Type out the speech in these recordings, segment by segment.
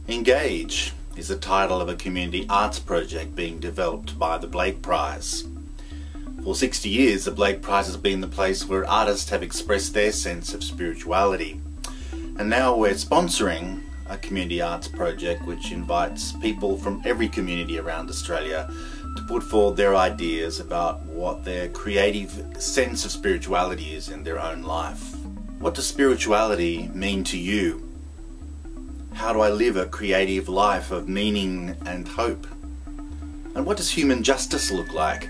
Engage is the title of a community arts project being developed by the Blake Prize. For 60 years, the Blake Prize has been the place where artists have expressed their sense of spirituality. And now we're sponsoring a community arts project which invites people from every community around Australia to put forward their ideas about what their creative sense of spirituality is in their own life. What does spirituality mean to you? How do I live a creative life of meaning and hope? And what does human justice look like?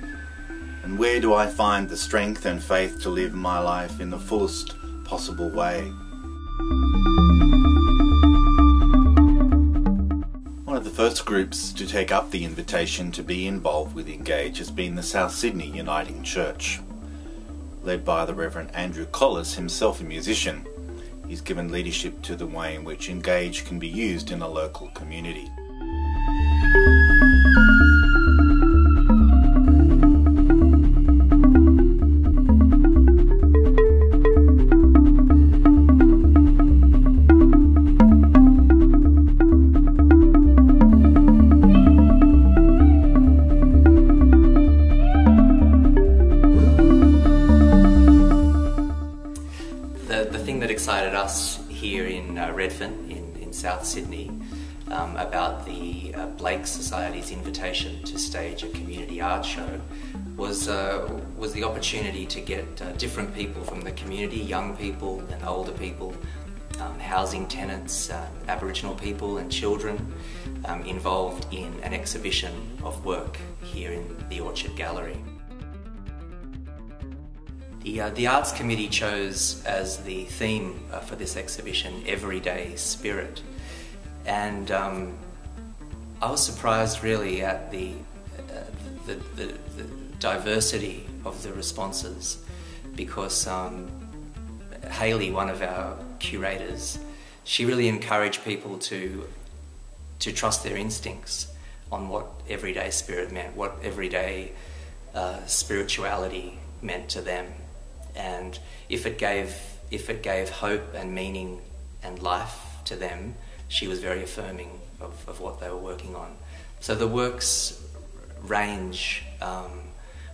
And where do I find the strength and faith to live my life in the fullest possible way? One of the first groups to take up the invitation to be involved with Engage has been the South Sydney Uniting Church. Led by the Reverend Andrew Collis, himself a musician, he's given leadership to the way in which Engage can be used in a local community. The thing that excited us here in Redfern, in South Sydney, about the Blake Society's invitation to stage a community art show was the opportunity to get different people from the community, young people and older people, housing tenants, Aboriginal people and children, involved in an exhibition of work here in the Orchard Gallery. The Arts Committee chose as the theme for this exhibition Everyday Spirit, and I was surprised really at the diversity of the responses, because Hayley, one of our curators, she really encouraged people to trust their instincts on what everyday spirit meant, what everyday spirituality meant to them. And if it gave hope and meaning and life to them, she was very affirming of what they were working on. So the works range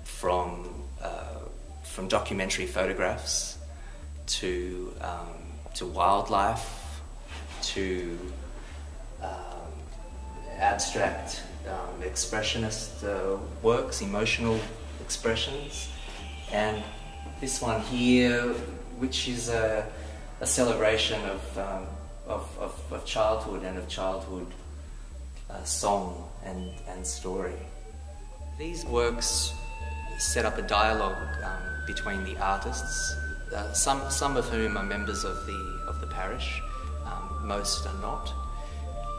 from documentary photographs to wildlife to abstract expressionist works, emotional expressions, and this one here, which is a celebration of childhood and of childhood song and story. These works set up a dialogue between the artists, some of whom are members of the parish, most are not,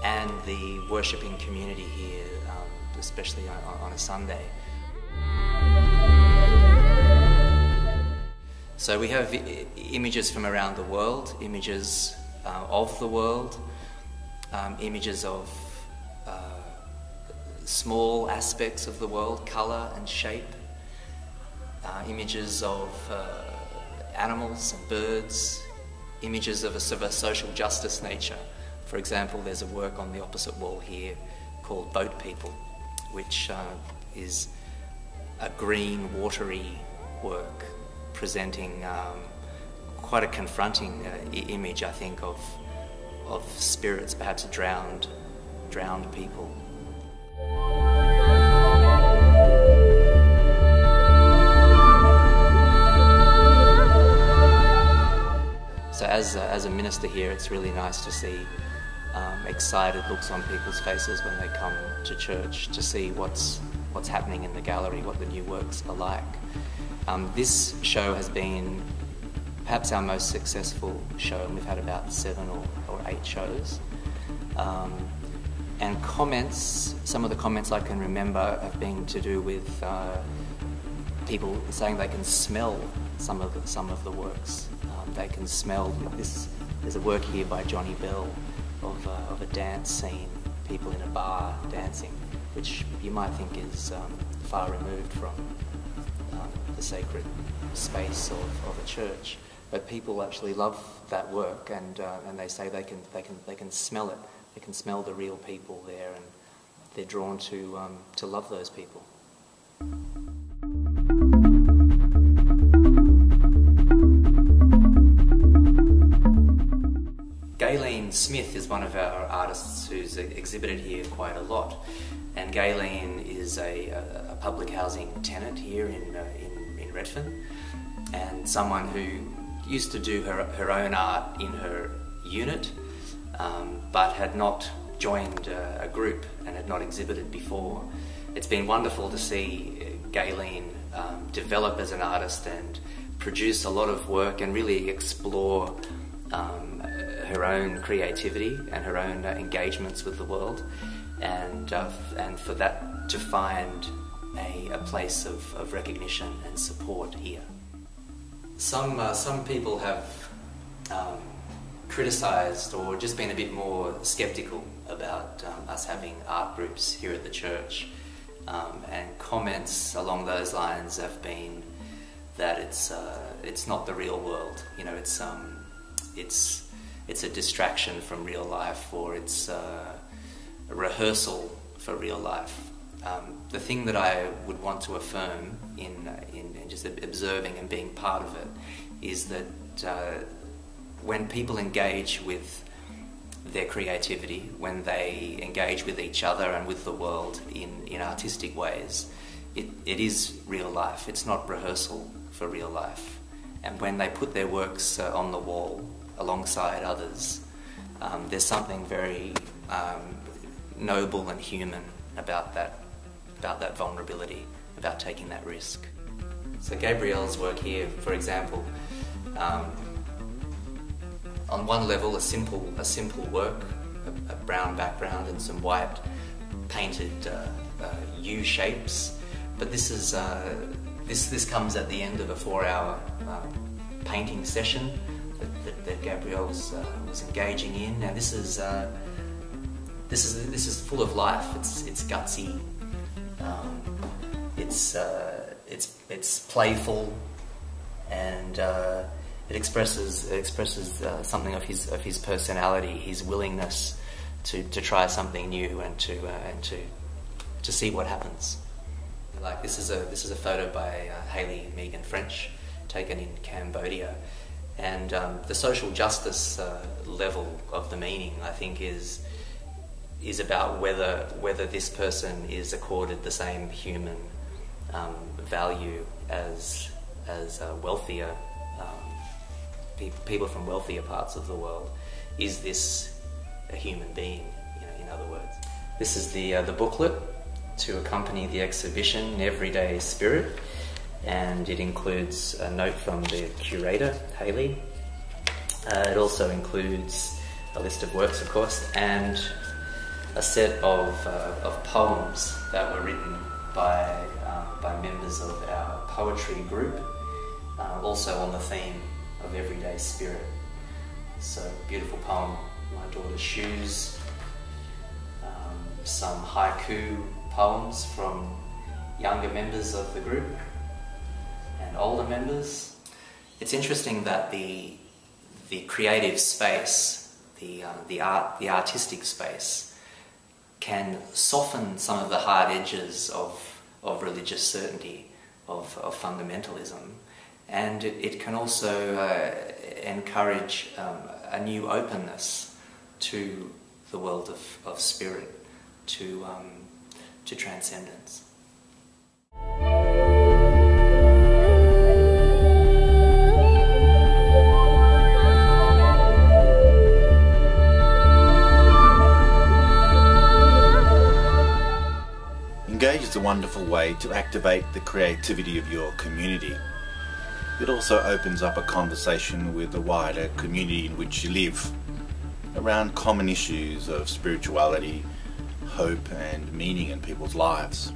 and the worshipping community here, especially on a Sunday. So we have images from around the world, images of the world, images of small aspects of the world, colour and shape, images of animals and birds, images of a social justice nature. For example, there's a work on the opposite wall here called Boat People, which is a green, watery work presenting quite a confronting image, I think, of spirits, perhaps drowned people. So as a minister here, it's really nice to see excited looks on people's faces when they come to church to see what's happening in the gallery, what the new works are like. This show has been perhaps our most successful show, and we've had about 7 or 8 shows. And comments, some of the comments I can remember have been to do with people saying they can smell some of the works. They can smell this. There's a work here by Johnny Bell of a dance scene, people in a bar dancing, which you might think is far removed from the sacred space of a church. but people actually love that work, and they say they can smell it. They can smell the real people there, and they're drawn to love those people. Gayleen Smith is one of our artists who's exhibited here quite a lot, and Gayleen is a public housing tenant here in Redfern, and someone who used to do her own art in her unit, but had not joined a group and had not exhibited before. It's been wonderful to see Gayleen develop as an artist and produce a lot of work and really explore her own creativity and her own engagements with the world, and for that to find a place of recognition and support here. Some people have criticised or just been a bit more sceptical about us having art groups here at the church, and comments along those lines have been that it's not the real world. You know, it's a distraction from real life, or it's a rehearsal for real life. The thing that I would want to affirm in just observing and being part of it is that when people engage with their creativity, when they engage with each other and with the world in artistic ways, it is real life. It's not rehearsal for real life. And when they put their works on the wall alongside others, there's something very noble and human about that vulnerability, about taking that risk. So Gabrielle's work here, for example, on one level, a simple work, a brown background and some white painted U shapes, but this comes at the end of a 4-hour painting session that Gabrielle was engaging in. Now this is full of life. It's gutsy. It's playful, and it expresses something of his personality, his willingness to try something new and to see what happens. Like this is a photo by Hayley Megan French, taken in Cambodia, and the social justice level of the meaning, I think, is about whether this person is accorded the same human value as wealthier people from wealthier parts of the world. Is this a human being? You know, in other words, this is the booklet to accompany the exhibition, Everyday Spirit, and it includes a note from the curator, Hayley. It also includes a list of works, of course, and a set of poems that were written by members of our poetry group, also on the theme of Everyday Spirit. So, beautiful poem, My Daughter's Shoes, some haiku poems from younger members of the group and older members. It's interesting that the creative space, the artistic space, can soften some of the hard edges of religious certainty, of fundamentalism, and it can also encourage a new openness to the world of spirit, to transcendence. Engage is a wonderful way to activate the creativity of your community. It also opens up a conversation with the wider community in which you live around common issues of spirituality, hope and meaning in people's lives.